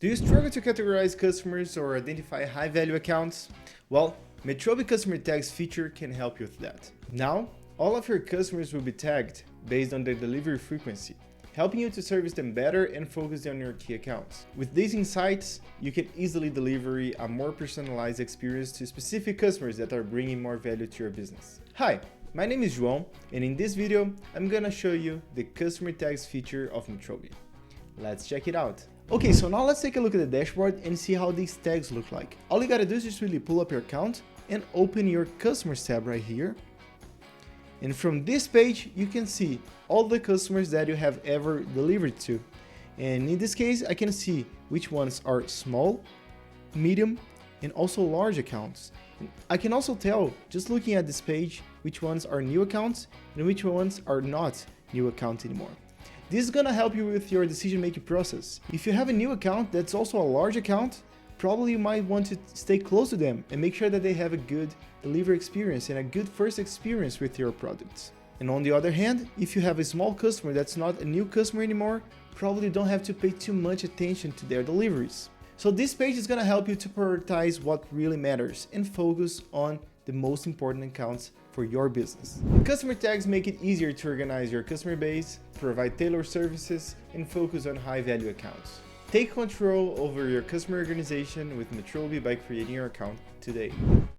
Do you struggle to categorize customers or identify high-value accounts? Well, Metrobi customer tags feature can help you with that. Now, all of your customers will be tagged based on their delivery frequency, helping you to service them better and focus on your key accounts. With these insights, you can easily deliver a more personalized experience to specific customers that are bringing more value to your business. Hi, my name is João, and in this video, I'm gonna show you the customer tags feature of Metrobi. Let's check it out. Okay, so now let's take a look at the dashboard and see how these tags look like. All you gotta do is just really pull up your account and open your customers tab right here. And from this page, you can see all the customers that you have ever delivered to. And in this case, I can see which ones are small, medium, and also large accounts. And I can also tell, just looking at this page, which ones are new accounts and which ones are not new accounts anymore. This is gonna help you with your decision-making process. If you have a new account that's also a large account, probably you might want to stay close to them and make sure that they have a good delivery experience and a good first experience with your products. And on the other hand, if you have a small customer that's not a new customer anymore, probably don't have to pay too much attention to their deliveries. So this page is gonna help you to prioritize what really matters and focus on the most important accounts for your business. Customer tags make it easier to organize your customer base, provide tailored services, and focus on high-value accounts. Take control over your customer organization with Metrobi by creating your account today.